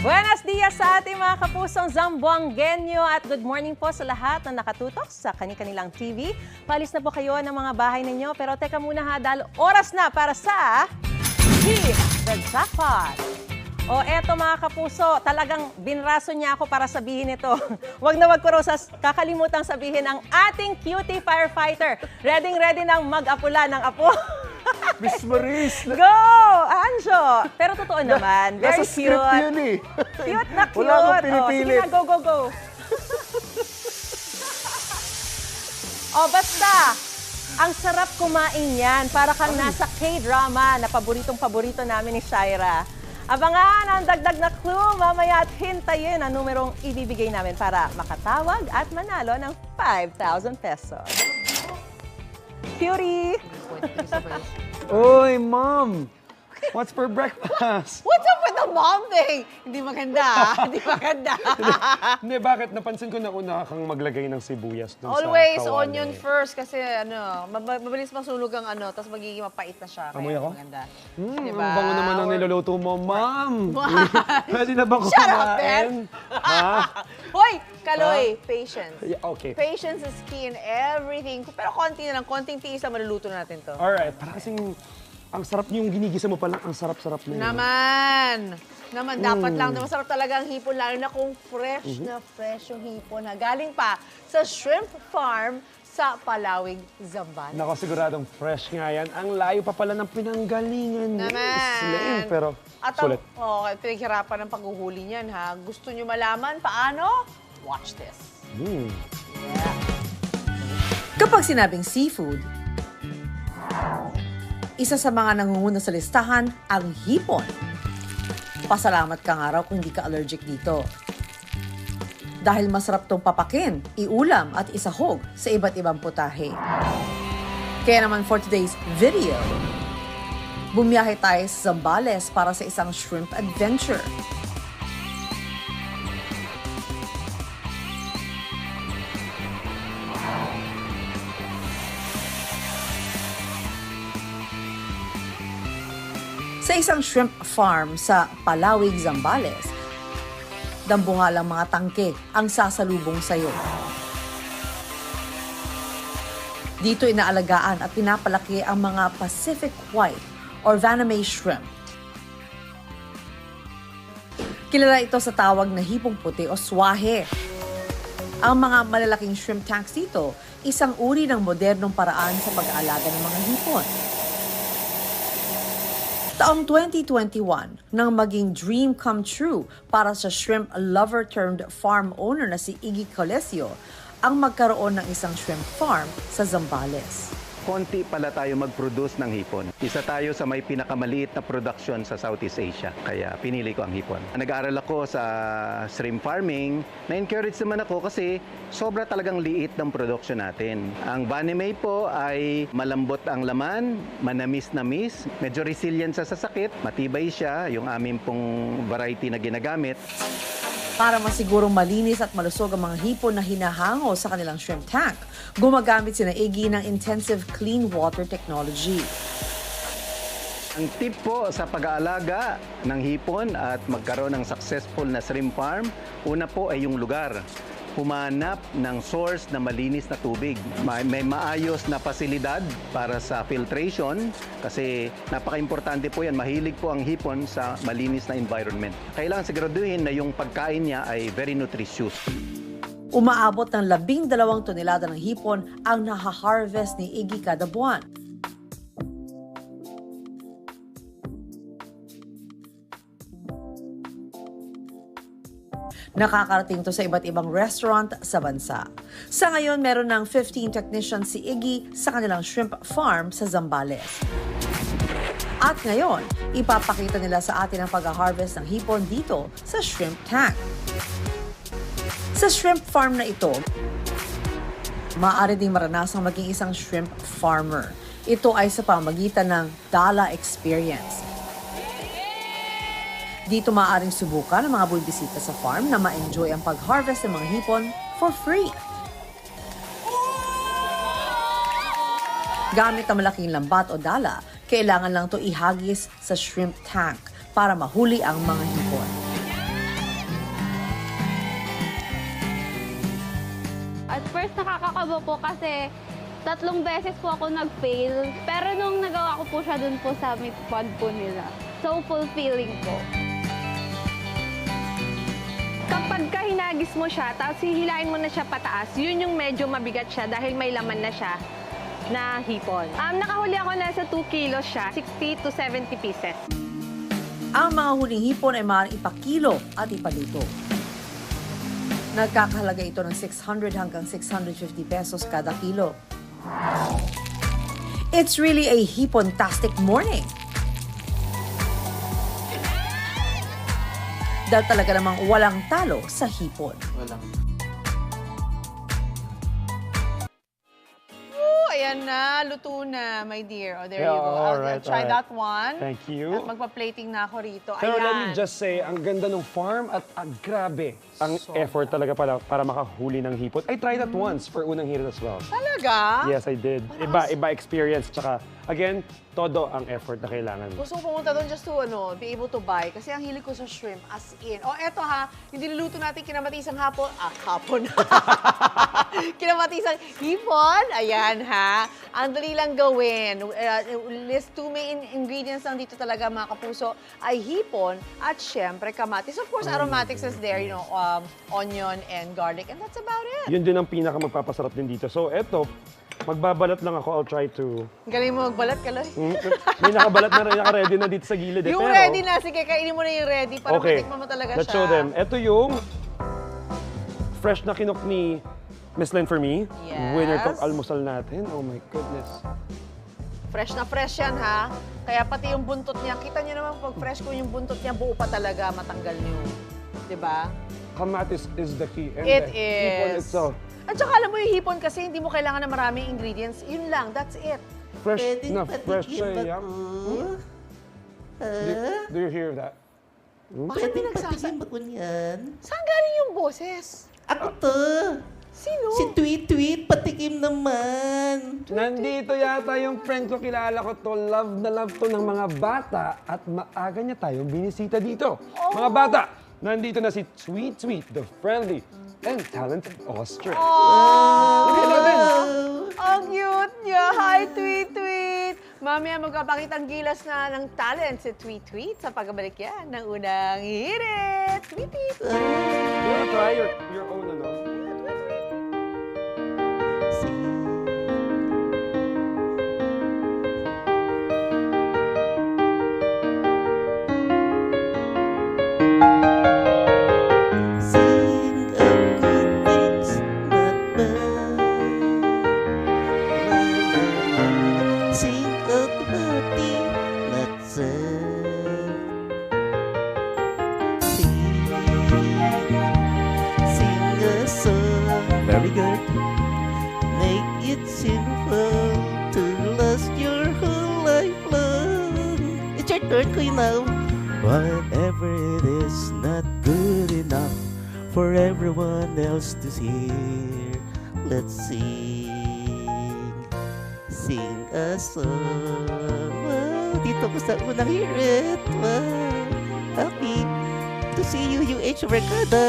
Buenos dias sa ating mga kapusong Zamboangueño at good morning po sa lahat na nakatutok sa kanilang TV. Paalis na po kayo ng mga bahay ninyo pero teka muna ha dahil oras na para sa Hit the Jackpot. O eto mga kapuso, talagang binraso niya ako para sabihin ito. Wag na wag ko raw kakalimutang sabihin ang ating cutie firefighter. Ready nang mag-apula ng apo. Miss Maris! Go! Anjo! Pero totoo naman, very Nasa cute. script yun eh. Cute na cute. Wala akong Oh, sige pinipilit. na, go. Basta, ang sarap kumain yan. Para kang nasa K-drama na paboritong-paborito namin ni Shaira. Abangan ang dagdag na clue mamaya at hintayin ang numerong ibibigay namin para makatawag at manalo ng 5,000 pesos. Cutie! Oy, Mom! What's for breakfast? What's up with the mom thing? Hindi maganda. Hindi maganda. Hindi, bakit? Napansin ko na una kang maglagay ng sibuyas dun Always sa kawali. onion first kasi mabilis masunog ang tapos magiging mapait na siya. Amoy ako? Maganda. Ang bango naman ang niluluto mo, Mom! Pwede na ba Shut up, kumain? Ha? Hoy! Kaloy, patience. Yeah, okay. Patience is key in everything. Pero konti na lang, konting tiis na maluluto natin to. Alright, parang kasing ang sarap yung ginigisa mo pa lang, ang sarap-sarap na yun. Naman, dapat lang. Masarap talaga ang hipon, lalo na kung fresh na fresh yung hipon. Galing pa sa shrimp farm sa Palawig, Zambales. Nako, siguradong fresh nga yan. Ang layo pa pala ng pinanggalingan. Naman. Pero At sulit. pinaghirapan ng paghuhuli niyan, ha? Gusto nyo malaman paano? Watch this. Kapag sinabing seafood, isa sa mga nangunguna sa listahan ang hipon. Pasalamat ka nga raw kung hindi ka allergic dito. Dahil masarap tong papakin, iulam at isahog sa iba't ibang putahe. Kaya naman for today's video, bumiyahe tayo sa Zambales para sa isang shrimp adventure. Sa isang shrimp farm sa Palawig, Zambales, dambungalang mga tangke ang sasalubong sa'yo. Dito inaalagaan at pinapalaki ang mga Pacific White or Vaname shrimp. Kilala ito sa tawag na hipong puti o swahe. Ang mga malalaking shrimp tanks dito, isang uri ng modernong paraan sa pag-aalaga ng mga hipon. Taong 2021 nang maging dream come true para sa shrimp lover turned farm owner na si Iggy Colesio ang magkaroon ng isang shrimp farm sa Zambales. Konti pala tayo mag-produce ng hipon. Isa tayo sa may pinakamaliit na production sa Southeast Asia. Kaya pinili ko ang hipon. Nag-aaral ako sa shrimp farming. Na-encourage naman ako kasi sobra talagang liit ng production natin. Ang Vaname po ay malambot ang laman, manamis-namis, medyo resilient sa sakit, matibay siya, yung aming pong variety na ginagamit. Para masigurong malinis at malusog ang mga hipon na hinahango sa kanilang shrimp tank, gumagamit sina Iggy ng intensive clean water technology. Ang tip po sa pag-aalaga ng hipon at magkaroon ng successful na shrimp farm, una po ay yung lugar. Humanap ng source na malinis na tubig. May maayos na pasilidad para sa filtration kasi napaka-importante po yan. Mahilig po ang hipon sa malinis na environment. Kailangan siguraduhin na yung pagkain niya ay very nutritious. Umaabot ng 12 tonelada ng hipon ang naha-harvest ni Iggy kada buwan. Nakakarating to sa iba't ibang restaurant sa bansa. Sa ngayon, meron ng 15 technicians si Iggy sa kanilang shrimp farm sa Zambales. At ngayon, ipapakita nila sa atin ang pag-harvest ng hipon dito sa shrimp tank. Sa shrimp farm na ito, maaari ding maranasang maging isang shrimp farmer. Ito ay sa pamagitan ng Dala Experience. Dito maaaring subukan ng mga bumibisita sa farm na ma-enjoy ang pag-harvest ng mga hipon for free. Gamit ang malaking lambat o dala, kailangan lang ito ihagis sa shrimp tank para mahuli ang mga hipon. first nakakakaba po kasi 3 beses po ako nag-fail. Pero nung nagawa ko po siya dun po sa meat pond po nila, so fulfilling po. Kapag ka hinagis mo siya, tapos hihilain mo na siya pataas, yun yung medyo mabigat siya dahil may laman na siya na hipon. Nakahuli ako nasa 2 kilos siya, 60 to 70 pieces. Ang mga huling hipon ay maaaring ipakilo at ipaluto. Nagkakahalaga ito ng 600 hanggang 650 pesos kada kilo. It's really a hipon-tastic morning. Dahil talaga namang walang talo sa hipon. Ayan na, luto na, my dear. Oh, there Yeah, you go. I'll alright, try alright. that one. Thank you. At magpa-plating na ako rito. Pero Ayan. let me just say, ang ganda ng farm at grabe ang effort talaga para makahuli ng hipon. I tried that once for unang hirit as well. Talaga? Yes, I did. Iba experience. Tsaka, again, todo ang effort na kailangan. Gusto ko pumunta doon just to be able to buy. Kasi ang hilig ko sa shrimp, as in. Oh, eto ha, yung niluluto natin kinamatisang hapon. Hapon. Kinamatisang hipon. Ayan ha. Ang dali lang gawin. List 2 main ingredients lang dito talaga mga kapuso ay hipon at syempre kamatis. Of course, aromatics is there, you know, onion and garlic. And that's about it. Yun din ang pinaka magpapasarap din dito. So, eto, magbabalat lang ako. I'll try to... Galing mo magbalat, Kaloy. May nakabalat na rin, naka-ready na dito sa gilid. Yung Pero, ready na, sige, kainin mo na yung ready para matikman mo talaga let's siya. show them. Ito yung fresh na kinok ni Miss Len for me. Yes. Winner tong almusal natin. Oh my goodness. Fresh na fresh yan, ha? Kaya pati yung buntot niya, kita niyo naman pag fresh ko yung buntot niya, buo pa talaga, matanggal niyo. Diba? Kamatis is the key. And It the hipon is. itself. At saka alam mo yung hipon kasi hindi mo kailangan ng maraming ingredients. Yun lang, that's it. Fresh na fresh siya. Do you hear that? Bakit pinagsasabi? Ako niyan. Saan galing yung boses? Ako to. Sino? Si Tweet, patikim naman. Nandito yata yung friend ko, kilala ko to. Love na love to ng mga bata at maaga niya tayong binisita dito. Mga bata, nandito na si Tweet, the friendly and talented ostrich. Bigyan natin. Ang cute niya. Hi, Tweet. Mamaya magpapakitang gilas na ng talent si Tweet sa pagbabalik yan ng unang hirit. Tweet. You wanna try your own ano? Sing of good things, not bad. Sing of happy, not sad. Sing a song, very good. Make it simple to last your whole life long. It's your turn, Queen Love. Whatever it is, not good enough for everyone else to hear. Let's sing a song. Wow, dito ko sa unang hirit. Wow, happy to see you, UH Mercado.